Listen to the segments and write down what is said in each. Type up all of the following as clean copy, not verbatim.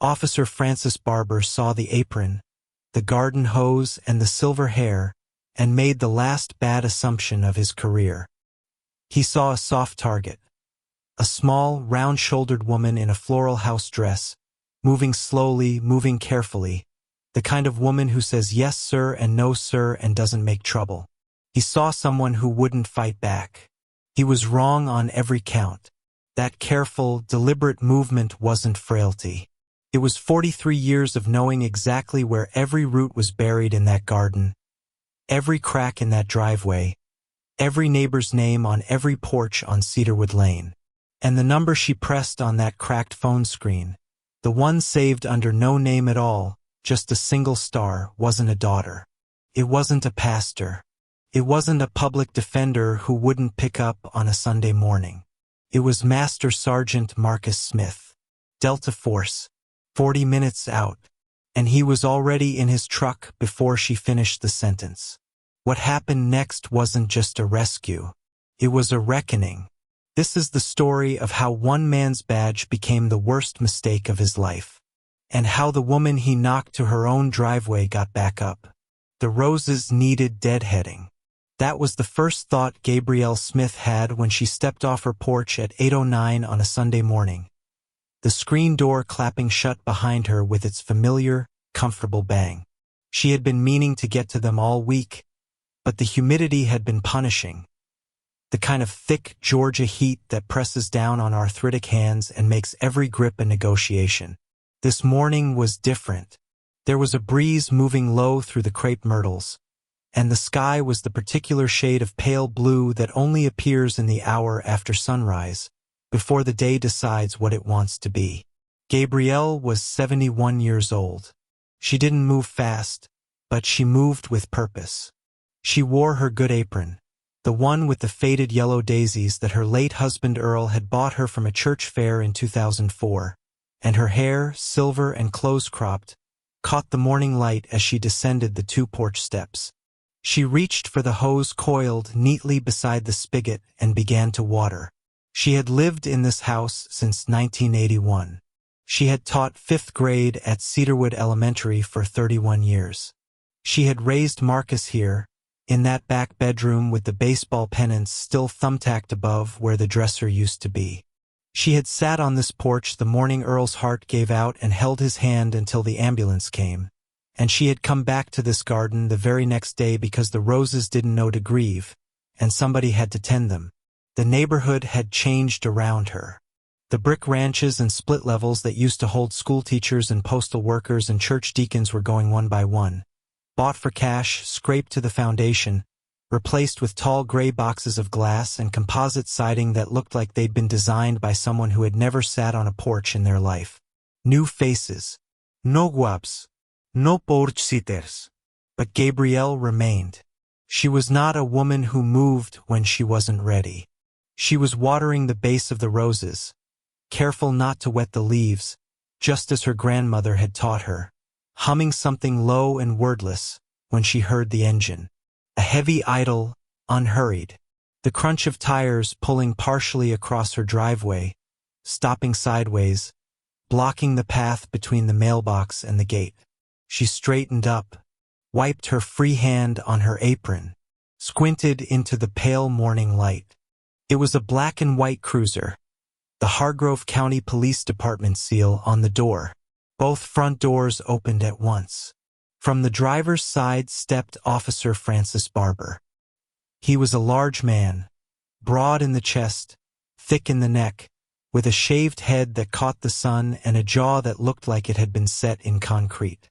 Officer Francis Barber saw the apron, the garden hose, and the silver hair, and made the last bad assumption of his career. He saw a soft target. A small, round-shouldered woman in a floral house dress, moving slowly, moving carefully, the kind of woman who says yes sir and no sir and doesn't make trouble. He saw someone who wouldn't fight back. He was wrong on every count. That careful, deliberate movement wasn't frailty. It was 43 years of knowing exactly where every root was buried in that garden, every crack in that driveway, every neighbor's name on every porch on Cedarwood Lane. And the number she pressed on that cracked phone screen, the one saved under no name at all, just a single star, wasn't a daughter. It wasn't a pastor. It wasn't a public defender who wouldn't pick up on a Sunday morning. It was Master Sergeant Marcus Smith, Delta Force, 40 minutes out, and he was already in his truck before she finished the sentence. What happened next wasn't just a rescue. It was a reckoning. This is the story of how one man's badge became the worst mistake of his life, and how the woman he knocked to her own driveway got back up. The roses needed deadheading. That was the first thought Gabrielle Smith had when she stepped off her porch at 8:09 on a Sunday morning, the screen door clapping shut behind her with its familiar, comfortable bang. She had been meaning to get to them all week, but the humidity had been punishing. The kind of thick Georgia heat that presses down on arthritic hands and makes every grip a negotiation. This morning was different. There was a breeze moving low through the crepe myrtles, and the sky was the particular shade of pale blue that only appears in the hour after sunrise, before the day decides what it wants to be. Gabrielle was 71 years old. She didn't move fast, but she moved with purpose. She wore her good apron, the one with the faded yellow daisies that her late husband Earl had bought her from a church fair in 2004, and her hair, silver and close-cropped, caught the morning light as she descended the 2 porch steps. She reached for the hose coiled neatly beside the spigot and began to water. She had lived in this house since 1981. She had taught 5th grade at Cedarwood Elementary for 31 years. She had raised Marcus here, in that back bedroom with the baseball pennants still thumbtacked above where the dresser used to be. She had sat on this porch the morning Earl's heart gave out and held his hand until the ambulance came. And she had come back to this garden the very next day because the roses didn't know to grieve, and somebody had to tend them. The neighborhood had changed around her. The brick ranches and split levels that used to hold school teachers and postal workers and church deacons were going one by one. Bought for cash, scraped to the foundation, replaced with tall gray boxes of glass and composite siding that looked like they'd been designed by someone who had never sat on a porch in their life. New faces. No guaps. No porch sitters. But Gabrielle remained. She was not a woman who moved when she wasn't ready. She was watering the base of the roses, careful not to wet the leaves, just as her grandmother had taught her, humming something low and wordless when she heard the engine. A heavy idle, unhurried. The crunch of tires pulling partially across her driveway, stopping sideways, blocking the path between the mailbox and the gate. She straightened up, wiped her free hand on her apron, squinted into the pale morning light. It was a black and white cruiser, the Hargrove County Police Department seal on the door. Both front doors opened at once. From the driver's side stepped Officer Francis Barber. He was a large man, broad in the chest, thick in the neck, with a shaved head that caught the sun and a jaw that looked like it had been set in concrete.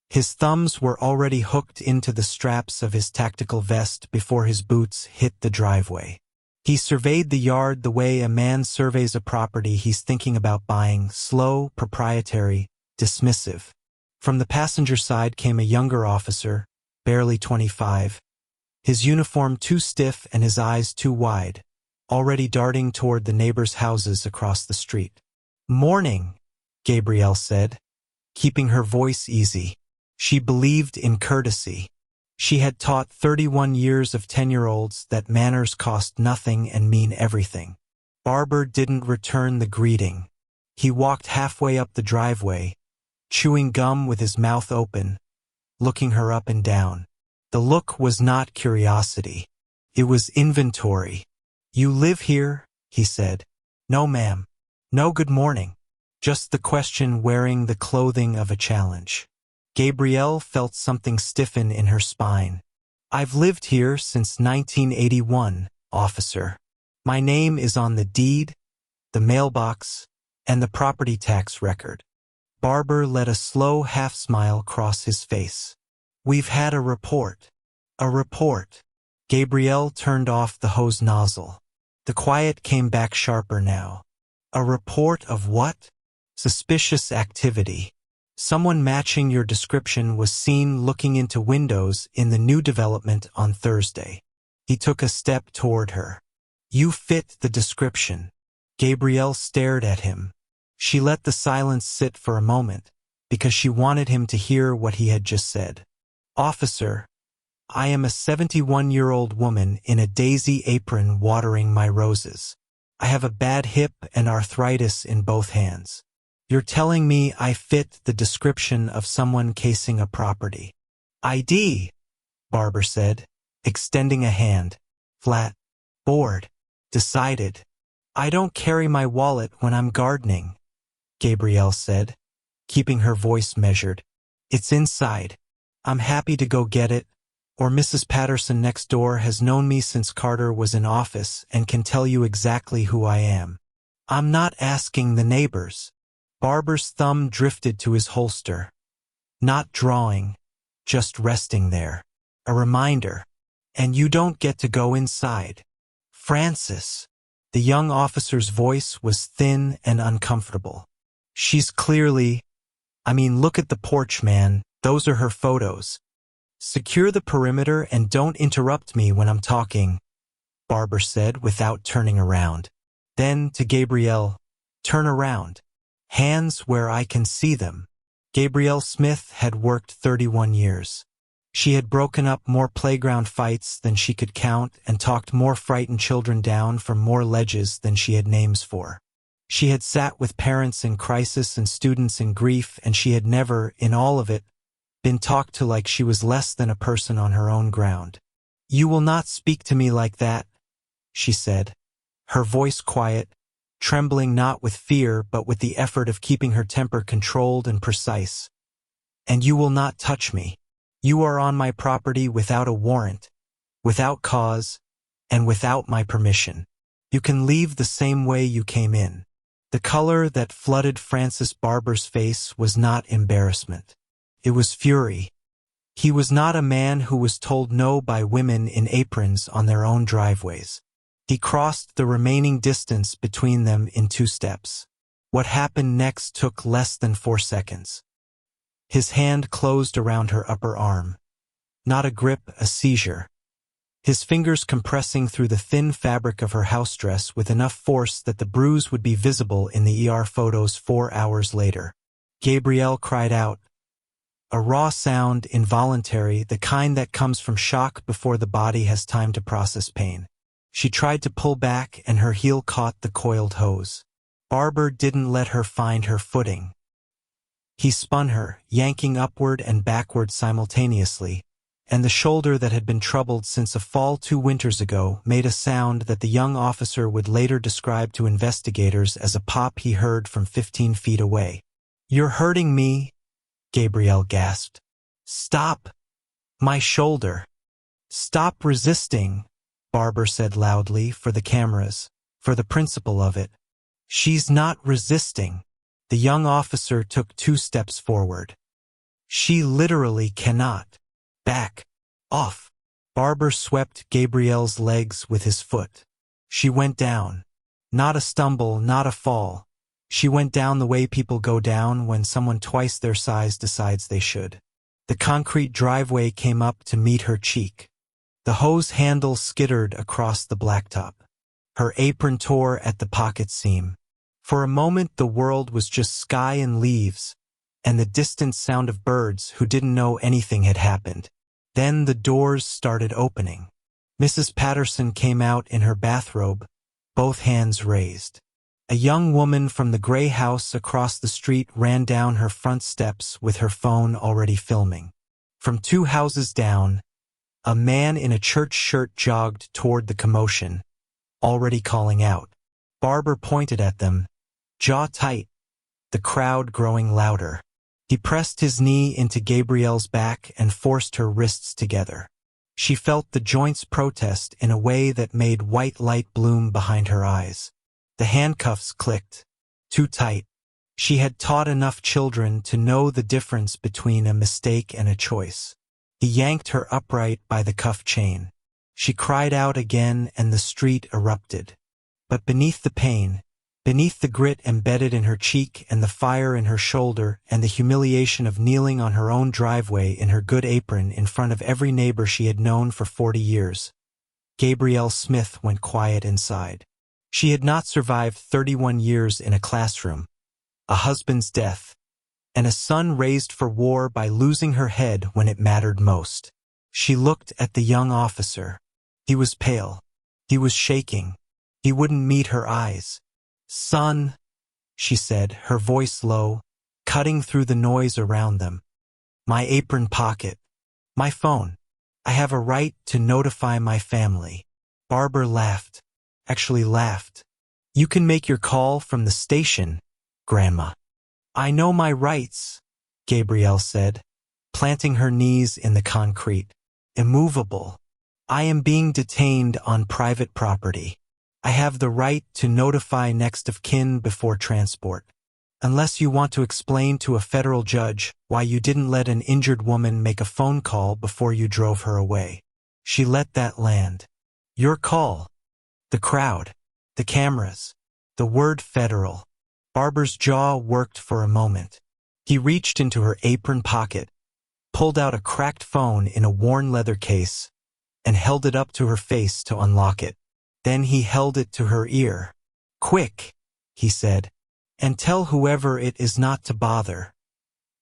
His thumbs were already hooked into the straps of his tactical vest before his boots hit the driveway. He surveyed the yard the way a man surveys a property he's thinking about buying, slow, proprietary, dismissive. From the passenger side came a younger officer, barely 25, his uniform too stiff and his eyes too wide, already darting toward the neighbors' houses across the street. "Morning," Gabrielle said, keeping her voice easy. She believed in courtesy. She had taught 31 years of 10-year-olds that manners cost nothing and mean everything. Barber didn't return the greeting. He walked halfway up the driveway, chewing gum with his mouth open, looking her up and down. The look was not curiosity. It was inventory. "You live here?" he said. "No, ma'am." "No, good morning." Just the question wearing the clothing of a challenge. Gabrielle felt something stiffen in her spine. "I've lived here since 1981, officer. My name is on the deed, the mailbox, and the property tax record." Barber let a slow half-smile cross his face. "We've had a report." "A report." Gabrielle turned off the hose nozzle. The quiet came back sharper now. "A report of what?" "Suspicious activity. Someone matching your description was seen looking into windows in the new development on Thursday." He took a step toward her. "You fit the description." Gabrielle stared at him. She let the silence sit for a moment, because she wanted him to hear what he had just said. "Officer, I am a 71-year-old woman in a daisy apron watering my roses. I have a bad hip and arthritis in both hands. You're telling me I fit the description of someone casing a property?" "ID," Barber said, extending a hand. "Flat. Bored. Decided." "I don't carry my wallet when I'm gardening," Gabrielle said, keeping her voice measured. "It's inside. I'm happy to go get it, or Mrs. Patterson next door has known me since Carter was in office and can tell you exactly who I am." "I'm not asking the neighbors." Barber's thumb drifted to his holster. "Not drawing, just resting there. A reminder. And you don't get to go inside." "Francis." The young officer's voice was thin and uncomfortable. "She's clearly... look at the porch, man. Those are her photos." "Secure the perimeter and don't interrupt me when I'm talking," Barber said without turning around. Then to Gabrielle, "Turn around. Hands where I can see them." Gabrielle Smith had worked 31 years. She had broken up more playground fights than she could count and talked more frightened children down from more ledges than she had names for. She had sat with parents in crisis and students in grief, and she had never, in all of it, been talked to like she was less than a person on her own ground. "You will not speak to me like that," she said, her voice quiet, trembling not with fear but with the effort of keeping her temper controlled and precise. "And you will not touch me. You are on my property without a warrant, without cause, and without my permission. You can leave the same way you came in." The color that flooded Francis Barber's face was not embarrassment. It was fury. He was not a man who was told no by women in aprons on their own driveways. He crossed the remaining distance between them in 2 steps. What happened next took less than 4 seconds. His hand closed around her upper arm. Not a grip, a seizure. His fingers compressing through the thin fabric of her house dress with enough force that the bruise would be visible in the ER photos 4 hours later. Gabrielle cried out. A raw sound, involuntary, the kind that comes from shock before the body has time to process pain. She tried to pull back and her heel caught the coiled hose. Barber didn't let her find her footing. He spun her, yanking upward and backward simultaneously, and the shoulder that had been troubled since a fall 2 winters ago made a sound that the young officer would later describe to investigators as a pop he heard from 15 feet away. "You're hurting me," Gabrielle gasped. "Stop! My shoulder!" "Stop resisting," Barber said loudly, for the cameras, for the principle of it. "She's not resisting." The young officer took 2 steps forward. "She literally cannot. Back. Off." Barber swept Gabrielle's legs with his foot. She went down. Not a stumble, not a fall. She went down the way people go down when someone twice their size decides they should. The concrete driveway came up to meet her cheek. The hose handle skittered across the blacktop. Her apron tore at the pocket seam. For a moment the world was just sky and leaves, and the distant sound of birds who didn't know anything had happened. Then the doors started opening. Mrs. Patterson came out in her bathrobe, both hands raised. A young woman from the gray house across the street ran down her front steps with her phone already filming. From 2 houses down, a man in a church shirt jogged toward the commotion, already calling out. Barber pointed at them, jaw tight, the crowd growing louder. He pressed his knee into Gabrielle's back and forced her wrists together. She felt the joints protest in a way that made white light bloom behind her eyes. The handcuffs clicked. Too tight. She had taught enough children to know the difference between a mistake and a choice. He yanked her upright by the cuff chain. She cried out again and the street erupted. But beneath the pain, beneath the grit embedded in her cheek and the fire in her shoulder and the humiliation of kneeling on her own driveway in her good apron in front of every neighbor she had known for 40 years, Gabrielle Smith went quiet inside. She had not survived 31 years in a classroom, a husband's death, and a son raised for war by losing her head when it mattered most. She looked at the young officer. He was pale. He was shaking. He wouldn't meet her eyes. "Son," she said, her voice low, cutting through the noise around them. "My apron pocket. My phone. I have a right to notify my family." Barber laughed. Actually laughed. "You can make your call from the station, Grandma." "I know my rights," Gabrielle said, planting her knees in the concrete. "Immovable. I am being detained on private property. I have the right to notify next of kin before transport. Unless you want to explain to a federal judge why you didn't let an injured woman make a phone call before you drove her away." She let that land. Your call. The crowd. The cameras. The word federal. Barber's jaw worked for a moment. He reached into her apron pocket, pulled out a cracked phone in a worn leather case, and held it up to her face to unlock it. Then he held it to her ear. "Quick," he said, "and tell whoever it is not to bother.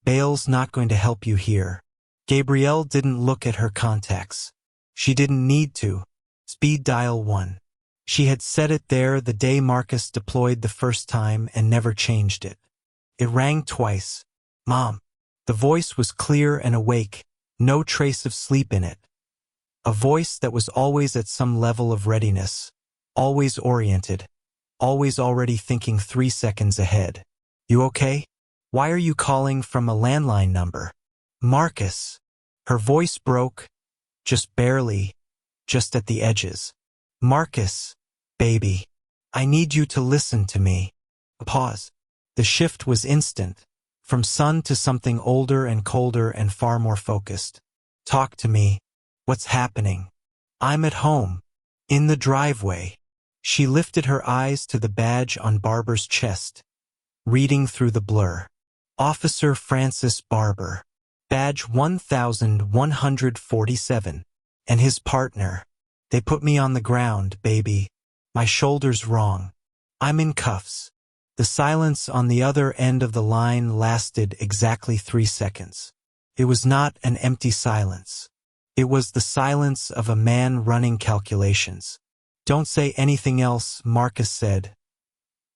Bail's not going to help you here." Gabrielle didn't look at her contacts. She didn't need to. Speed dial 1. She had set it there the day Marcus deployed the first time and never changed it. It rang twice. "Mom." The voice was clear and awake, no trace of sleep in it. A voice that was always at some level of readiness, always oriented, always already thinking 3 seconds ahead. "You okay? Why are you calling from a landline number?" "Marcus." Her voice broke, just barely, just at the edges. "Marcus, baby, I need you to listen to me." A pause. The shift was instant, from son to something older and colder and far more focused. "Talk to me. What's happening?" "I'm at home. In the driveway." She lifted her eyes to the badge on Barber's chest, reading through the blur. "Officer Francis Barber. Badge 1147. And his partner. They put me on the ground, baby. My shoulder's wrong. I'm in cuffs." The silence on the other end of the line lasted exactly 3 seconds. It was not an empty silence. It was the silence of a man running calculations. "Don't say anything else," Marcus said.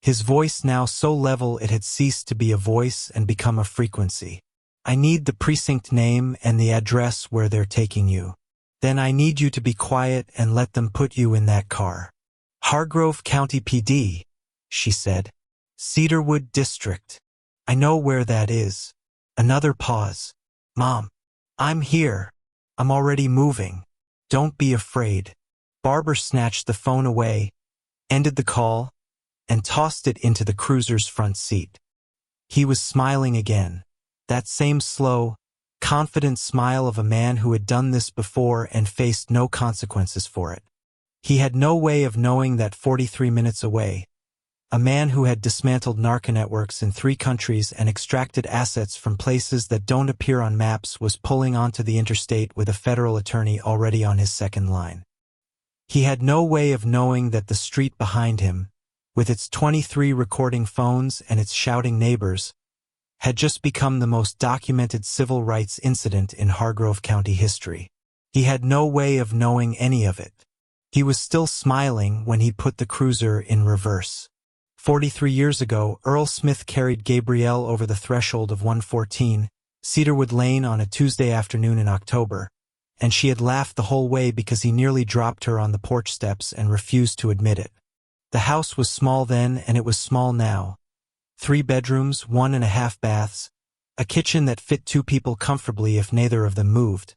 His voice now so level it had ceased to be a voice and become a frequency. "I need the precinct name and the address where they're taking you. Then I need you to be quiet and let them put you in that car." "Hargrove County PD," she said. "Cedarwood District. I know where that is." Another pause. "Mom, I'm here. I'm already moving. Don't be afraid." Barber snatched the phone away, ended the call, and tossed it into the cruiser's front seat. He was smiling again, that same slow, confident smile of a man who had done this before and faced no consequences for it. He had no way of knowing that 43 minutes away, a man who had dismantled narco networks in 3 countries and extracted assets from places that don't appear on maps was pulling onto the interstate with a federal attorney already on his second line. He had no way of knowing that the street behind him, with its 23 recording phones and its shouting neighbors, had just become the most documented civil rights incident in Hargrove County history. He had no way of knowing any of it. He was still smiling when he put the cruiser in reverse. 43 years ago, Earl Smith carried Gabrielle over the threshold of 114, Cedarwood Lane on a Tuesday afternoon in October, and she had laughed the whole way because he nearly dropped her on the porch steps and refused to admit it. The house was small then, and it was small now. 3 bedrooms, 1.5 baths, a kitchen that fit 2 people comfortably if neither of them moved.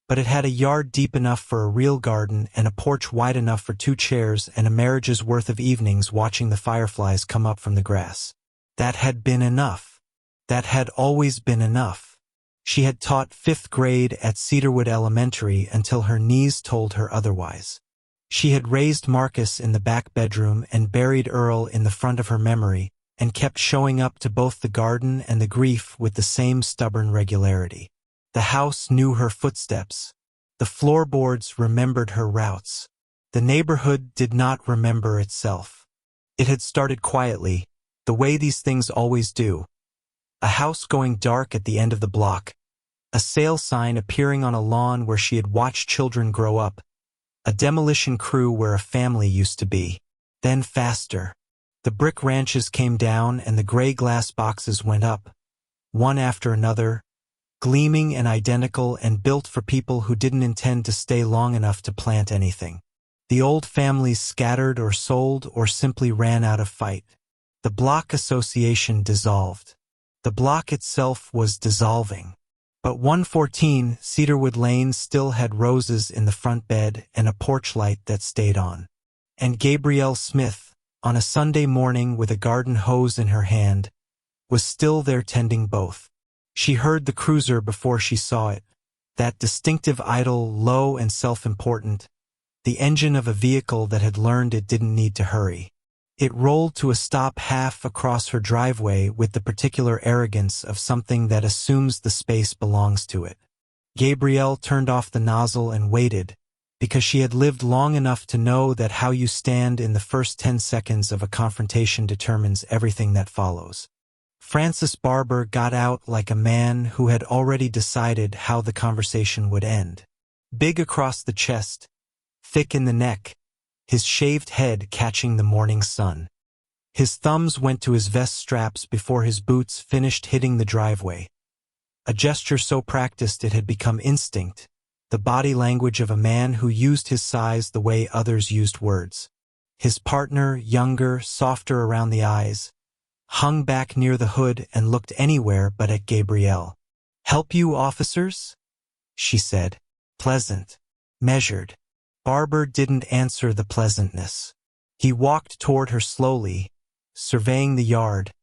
But it had a yard deep enough for a real garden and a porch wide enough for 2 chairs and a marriage's worth of evenings watching the fireflies come up from the grass. That had been enough. That had always been enough. She had taught 5th grade at Cedarwood Elementary until her knees told her otherwise. She had raised Marcus in the back bedroom and buried Earl in the front of her memory, and kept showing up to both the garden and the grief with the same stubborn regularity. The house knew her footsteps. The floorboards remembered her routes. The neighborhood did not remember itself. It had started quietly, the way these things always do. A house going dark at the end of the block, a sale sign appearing on a lawn where she had watched children grow up, a demolition crew where a family used to be. Then faster. The brick ranches came down and the gray glass boxes went up, one after another, gleaming and identical and built for people who didn't intend to stay long enough to plant anything. The old families scattered or sold or simply ran out of fight. The block association dissolved. The block itself was dissolving. But 114 Cedarwood Lane still had roses in the front bed and a porch light that stayed on. And Gabrielle Smith, on a Sunday morning with a garden hose in her hand, was still there tending both. She heard the cruiser before she saw it, that distinctive idle, low and self-important, the engine of a vehicle that had learned it didn't need to hurry. It rolled to a stop half across her driveway with the particular arrogance of something that assumes the space belongs to it. Gabrielle turned off the nozzle and waited, because she had lived long enough to know that how you stand in the first 10 seconds of a confrontation determines everything that follows. Francis Barber got out like a man who had already decided how the conversation would end. Big across the chest, thick in the neck, his shaved head catching the morning sun. His thumbs went to his vest straps before his boots finished hitting the driveway. A gesture so practiced it had become instinct, the body language of a man who used his size the way others used words. His partner, younger, softer around the eyes, hung back near the hood and looked anywhere but at Gabrielle. "Help you, officers?" she said. Pleasant. Measured. Barber didn't answer the pleasantness. He walked toward her slowly, surveying the yard,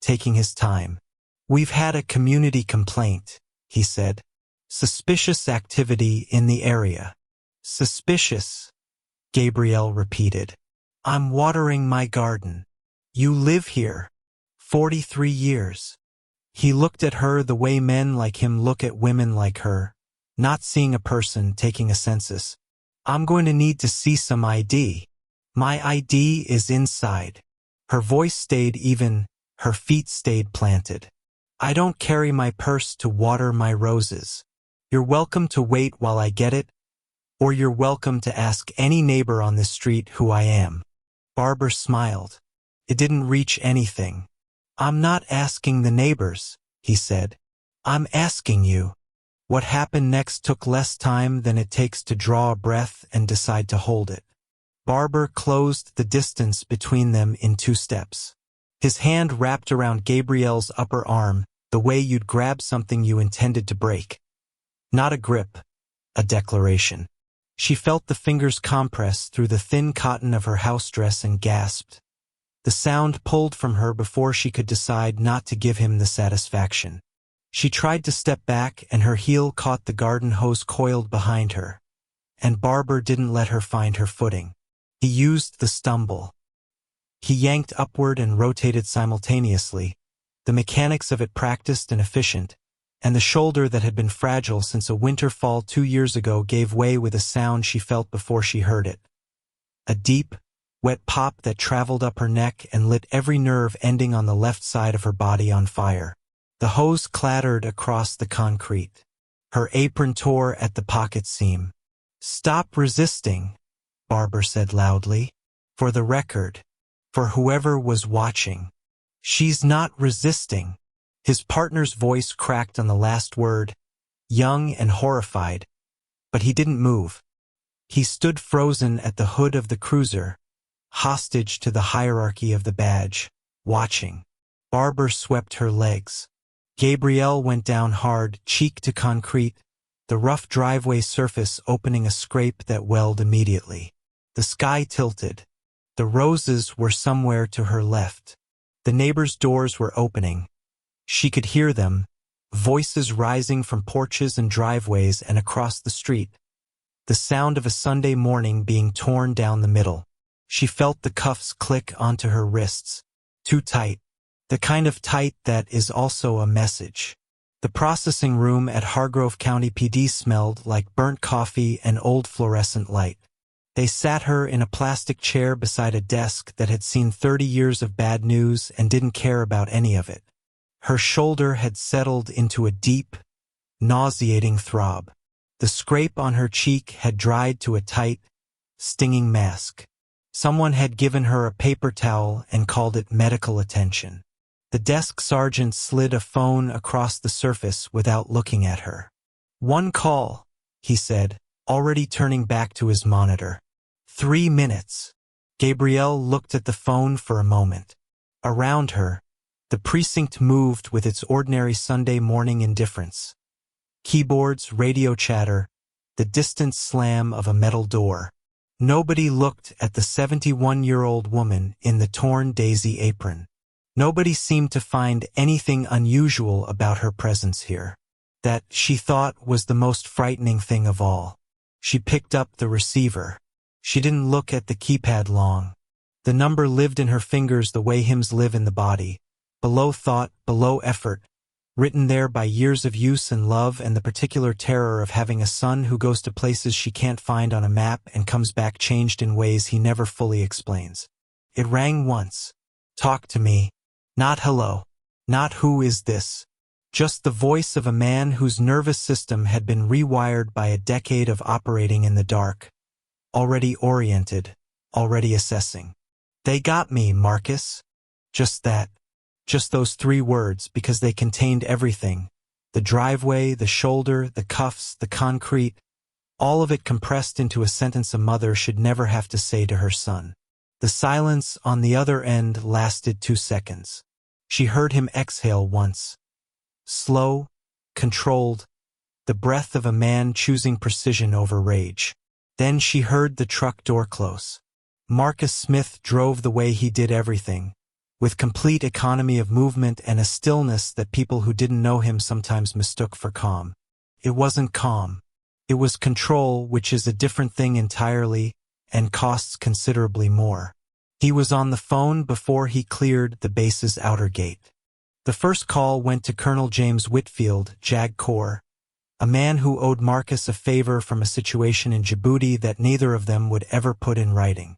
taking his time. "We've had a community complaint," he said. "Suspicious activity in the area." "Suspicious," Gabrielle repeated. "I'm watering my garden. You live here. 43 years. He looked at her the way men like him look at women like her, not seeing a person, taking a census. "I'm going to need to see some ID. My ID is inside." Her voice stayed even, her feet stayed planted. "I don't carry my purse to water my roses. You're welcome to wait while I get it, or you're welcome to ask any neighbor on this street who I am." Barber smiled. It didn't reach anything. "I'm not asking the neighbors," he said. "I'm asking you." What happened next took less time than it takes to draw a breath and decide to hold it. Barber closed the distance between them in 2 steps. His hand wrapped around Gabrielle's upper arm, the way you'd grab something you intended to break. Not a grip, a declaration. She felt the fingers compress through the thin cotton of her house dress and gasped. The sound pulled from her before she could decide not to give him the satisfaction. She tried to step back and her heel caught the garden hose coiled behind her, and Barber didn't let her find her footing. He used the stumble. He yanked upward and rotated simultaneously, the mechanics of it practiced and efficient, and the shoulder that had been fragile since a winter fall 2 years ago gave way with a sound she felt before she heard it. A deep, wet pop that traveled up her neck and lit every nerve ending on the left side of her body on fire. The hose clattered across the concrete. Her apron tore at the pocket seam. "Stop resisting," Barber said loudly. "For the record." for whoever was watching. She's not resisting. His partner's voice cracked on the last word, young and horrified, but he didn't move. He stood frozen at the hood of the cruiser, hostage to the hierarchy of the badge, watching. Barbara swept her legs. Gabrielle went down hard, cheek to concrete, the rough driveway surface opening a scrape that welled immediately. The sky tilted. The roses were somewhere to her left. The neighbors' doors were opening. She could hear them, voices rising from porches and driveways and across the street. The sound of a Sunday morning being torn down the middle. She felt the cuffs click onto her wrists. Too tight. The kind of tight that is also a message. The processing room at Hargrove County PD smelled like burnt coffee and old fluorescent light. They sat her in a plastic chair beside a desk that had seen 30 years of bad news and didn't care about any of it. Her shoulder had settled into a deep, nauseating throb. The scrape on her cheek had dried to a tight, stinging mask. Someone had given her a paper towel and called it medical attention. The desk sergeant slid a phone across the surface without looking at her. "One call," he said, already turning back to his monitor. 3 minutes. Gabrielle looked at the phone for a moment. Around her, the precinct moved with its ordinary Sunday morning indifference. Keyboards, radio chatter, the distant slam of a metal door. Nobody looked at the 71-year-old woman in the torn daisy apron. Nobody seemed to find anything unusual about her presence here. That, she thought, was the most frightening thing of all. She picked up the receiver. She didn't look at the keypad long. The number lived in her fingers the way hymns live in the body. Below thought, below effort, written there by years of use and love and the particular terror of having a son who goes to places she can't find on a map and comes back changed in ways he never fully explains. It rang once. Talk to me. Not hello. Not who is this. Just the voice of a man whose nervous system had been rewired by a decade of operating in the dark. Already oriented, already assessing. They got me, Marcus. Just that. Just those 3 words, because they contained everything. The driveway, the shoulder, the cuffs, the concrete. All of it compressed into a sentence a mother should never have to say to her son. The silence on the other end lasted 2 seconds. She heard him exhale once. Slow, controlled, the breath of a man choosing precision over rage. Then she heard the truck door close. Marcus Smith drove the way he did everything, with complete economy of movement and a stillness that people who didn't know him sometimes mistook for calm. It wasn't calm. It was control, which is a different thing entirely and costs considerably more. He was on the phone before he cleared the base's outer gate. The first call went to Colonel James Whitfield, JAG Corps, a man who owed Marcus a favor from a situation in Djibouti that neither of them would ever put in writing.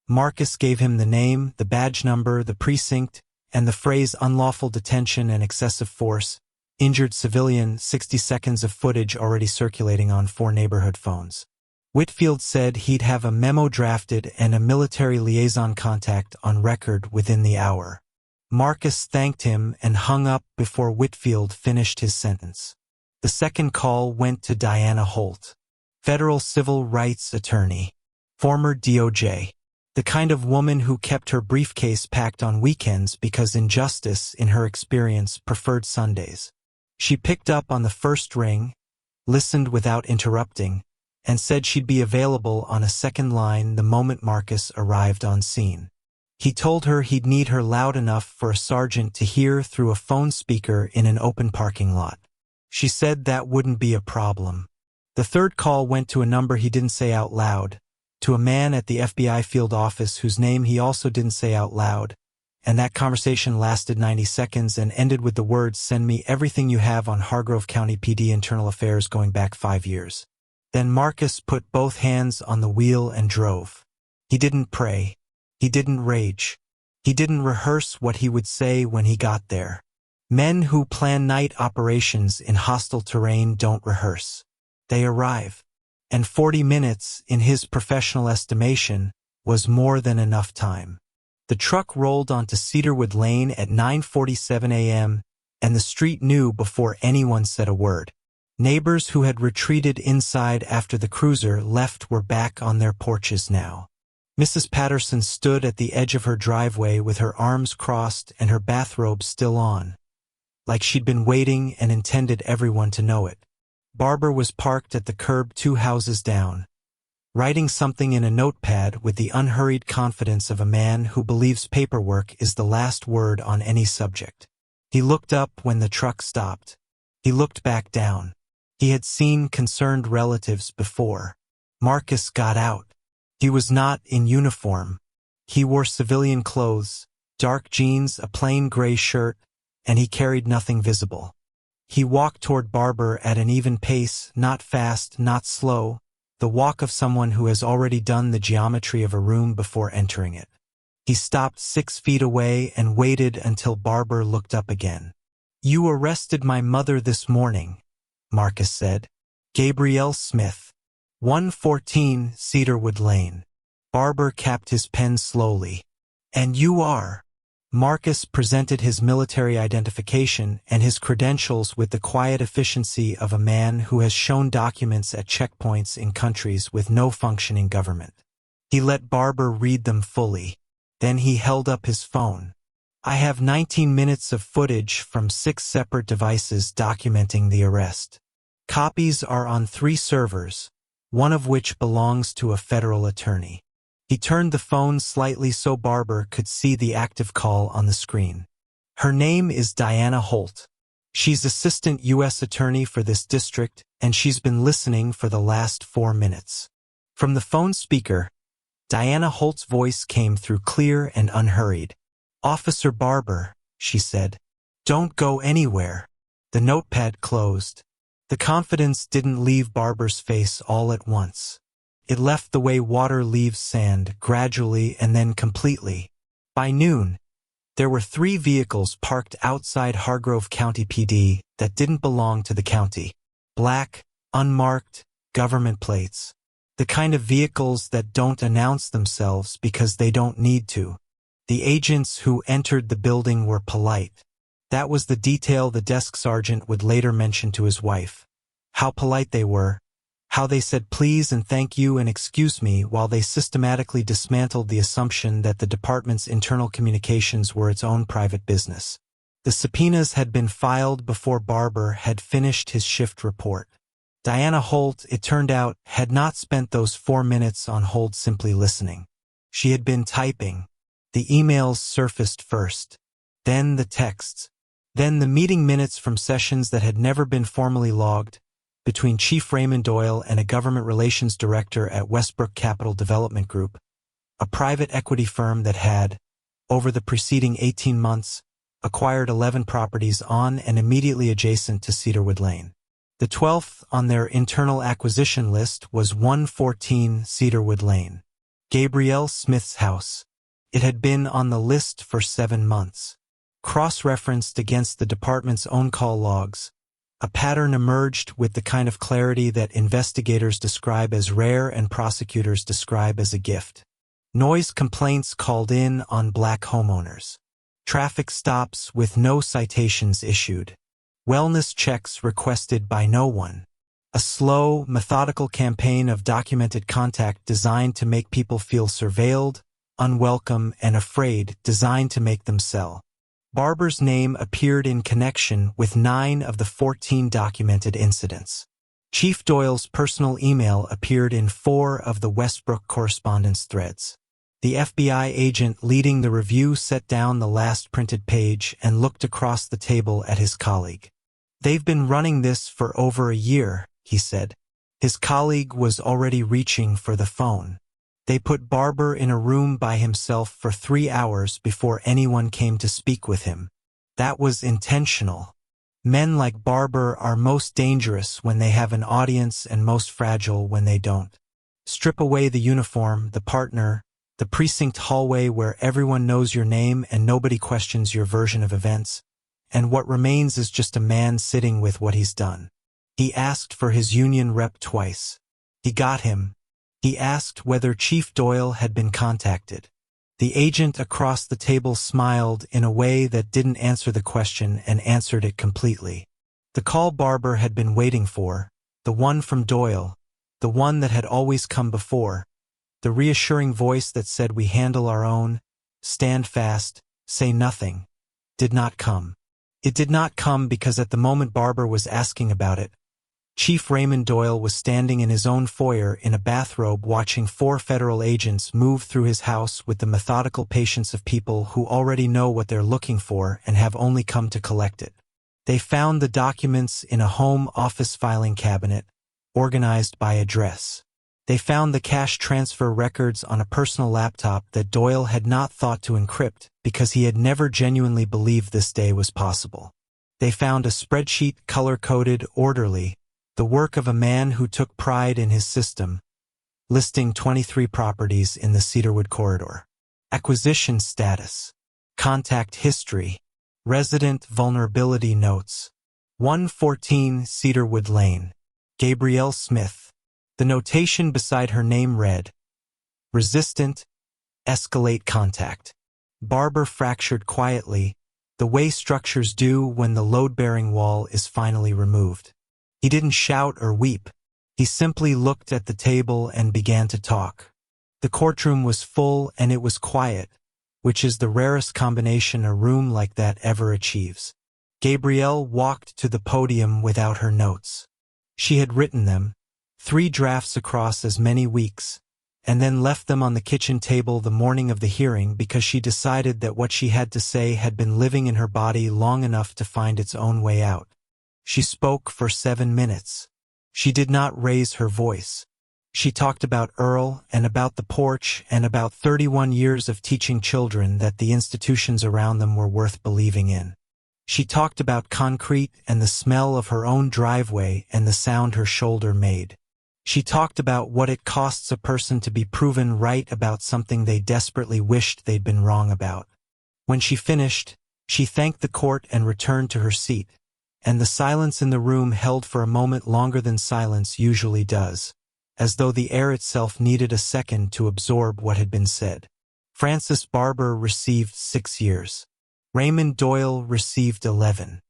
Marcus gave him the name, the badge number, the precinct, and the phrase unlawful detention and excessive force, injured civilian, 60 seconds of footage already circulating on 4 neighborhood phones. Whitfield said he'd have a memo drafted and a military liaison contact on record within the hour. Marcus thanked him and hung up before Whitfield finished his sentence. The second call went to Diana Holt, federal civil rights attorney, former DOJ, the kind of woman who kept her briefcase packed on weekends because injustice, in her experience, preferred Sundays. She picked up on the first ring, listened without interrupting, and said she'd be available on a second line the moment Marcus arrived on scene. He told her he'd need her loud enough for a sergeant to hear through a phone speaker in an open parking lot. She said that wouldn't be a problem. The third call went to a number he didn't say out loud, to a man at the FBI field office whose name he also didn't say out loud, and that conversation lasted 90 seconds and ended with the words, "Send me everything you have on Hargrove County PD internal affairs going back 5 years. Then Marcus put both hands on the wheel and drove. He didn't pray. He didn't rage. He didn't rehearse what he would say when he got there. Men who plan night operations in hostile terrain don't rehearse. They arrive. And 40 minutes, in his professional estimation, was more than enough time. The truck rolled onto Cedarwood Lane at 9:47 a.m., and the street knew before anyone said a word. Neighbors who had retreated inside after the cruiser left were back on their porches now. Mrs. Patterson stood at the edge of her driveway with her arms crossed and her bathrobe still on, like she'd been waiting and intended everyone to know it. Barbara was parked at the curb 2 houses down, writing something in a notepad with the unhurried confidence of a man who believes paperwork is the last word on any subject. He looked up when the truck stopped. He looked back down. He had seen concerned relatives before. Marcus got out. He was not in uniform. He wore civilian clothes, dark jeans, a plain gray shirt, and he carried nothing visible. He walked toward Barbara at an even pace, not fast, not slow, the walk of someone who has already done the geometry of a room before entering it. He stopped 6 feet away and waited until Barbara looked up again. "You arrested my mother this morning," Marcus said. "Gabrielle Smith, 114 Cedarwood Lane." Barbara capped his pen slowly. "And you are?" Marcus presented his military identification and his credentials with the quiet efficiency of a man who has shown documents at checkpoints in countries with no functioning government. He let Barbara read them fully. Then he held up his phone. "I have 19 minutes of footage from 6 separate devices documenting the arrest. Copies are on 3 servers, one of which belongs to a federal attorney." He turned the phone slightly so Barbara could see the active call on the screen. "Her name is Diana Holt. She's assistant U.S. attorney for this district, and she's been listening for the last 4 minutes." From the phone speaker, Diana Holt's voice came through clear and unhurried. "Officer Barber," she said, "don't go anywhere." The notepad closed. The confidence didn't leave Barbara's face all at once. It left the way water leaves sand, gradually and then completely. By noon, there were 3 vehicles parked outside Hargrove County PD that didn't belong to the county. Black, unmarked, government plates. The kind of vehicles that don't announce themselves because they don't need to. The agents who entered the building were polite. That was the detail the desk sergeant would later mention to his wife. How polite they were. How they said please and thank you and excuse me while they systematically dismantled the assumption that the department's internal communications were its own private business. The subpoenas had been filed before Barber had finished his shift report. Diana Holt, it turned out, had not spent those 4 minutes on hold simply listening. She had been typing. The emails surfaced first. Then the texts. Then the meeting minutes from sessions that had never been formally logged, between Chief Raymond Doyle and a government relations director at Westbrook Capital Development Group, a private equity firm that had, over the preceding 18 months, acquired 11 properties on and immediately adjacent to Cedarwood Lane. The 12th on their internal acquisition list was 114 Cedarwood Lane, Gabrielle Smith's house. It had been on the list for 7 months. Cross-referenced against the department's own call logs, a pattern emerged with the kind of clarity that investigators describe as rare and prosecutors describe as a gift. Noise complaints called in on black homeowners. Traffic stops with no citations issued. Wellness checks requested by no one. A slow, methodical campaign of documented contact designed to make people feel surveilled, unwelcome, and afraid, designed to make them sell. Barber's name appeared in connection with 9 of the 14 documented incidents. Chief Doyle's personal email appeared in 4 of the Westbrook correspondence threads. The FBI agent leading the review set down the last printed page and looked across the table at his colleague. "They've been running this for over a year," he said. His colleague was already reaching for the phone. "They put Barber in a room by himself for 3 hours before anyone came to speak with him. That was intentional. Men like Barber are most dangerous when they have an audience and most fragile when they don't. Strip away the uniform, the partner, the precinct hallway where everyone knows your name and nobody questions your version of events, and what remains is just a man sitting with what he's done." He asked for his union rep twice. He got him. He asked whether Chief Doyle had been contacted. The agent across the table smiled in a way that didn't answer the question and answered it completely. The call Barber had been waiting for, the one from Doyle, the one that had always come before, the reassuring voice that said we handle our own, stand fast, say nothing, did not come. It did not come because at the moment Barber was asking about it, Chief Raymond Doyle was standing in his own foyer in a bathrobe watching 4 federal agents move through his house with the methodical patience of people who already know what they're looking for and have only come to collect it. They found the documents in a home office filing cabinet, organized by address. They found the cash transfer records on a personal laptop that Doyle had not thought to encrypt because he had never genuinely believed this day was possible. They found a spreadsheet color-coded, orderly, the work of a man who took pride in his system, listing 23 properties in the Cedarwood corridor. Acquisition status, contact history, resident vulnerability notes, 114 Cedarwood Lane, Gabrielle Smith. The notation beside her name read, resistant, escalate contact. Barber fractured quietly, the way structures do when the load-bearing wall is finally removed. He didn't shout or weep. He simply looked at the table and began to talk. The courtroom was full and it was quiet, which is the rarest combination a room like that ever achieves. Gabrielle walked to the podium without her notes. She had written them, 3 drafts across as many weeks, and then left them on the kitchen table the morning of the hearing because she decided that what she had to say had been living in her body long enough to find its own way out. She spoke for 7 minutes. She did not raise her voice. She talked about Earl and about the porch and about 31 years of teaching children that the institutions around them were worth believing in. She talked about concrete and the smell of her own driveway and the sound her shoulder made. She talked about what it costs a person to be proven right about something they desperately wished they'd been wrong about. When she finished, she thanked the court and returned to her seat, and the silence in the room held for a moment longer than silence usually does, as though the air itself needed a second to absorb what had been said. Francis Barber received 6 years. Raymond Doyle received 11.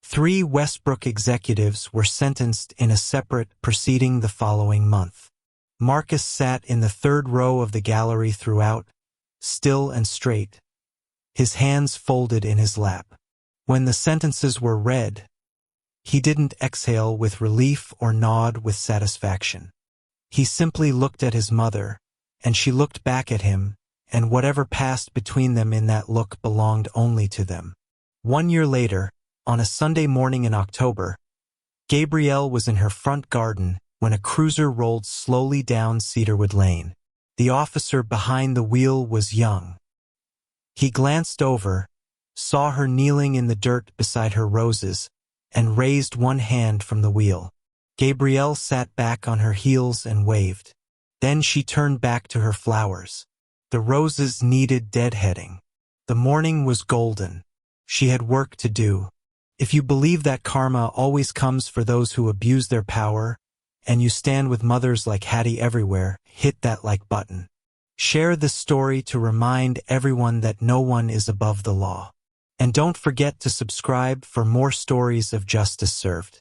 3 Westbrook executives were sentenced in a separate proceeding the following month. Marcus sat in the 3rd row of the gallery throughout, still and straight, his hands folded in his lap. When the sentences were read, he didn't exhale with relief or nod with satisfaction. He simply looked at his mother, and she looked back at him, and whatever passed between them in that look belonged only to them. 1 year later, on a Sunday morning in October, Gabrielle was in her front garden when a cruiser rolled slowly down Cedarwood Lane. The officer behind the wheel was young. He glanced over, saw her kneeling in the dirt beside her roses, and raised one hand from the wheel. Gabrielle sat back on her heels and waved. Then she turned back to her flowers. The roses needed deadheading. The morning was golden. She had work to do. If you believe that karma always comes for those who abuse their power, and you stand with mothers like Hattie everywhere, hit that like button. Share this story to remind everyone that no one is above the law. And don't forget to subscribe for more stories of justice served.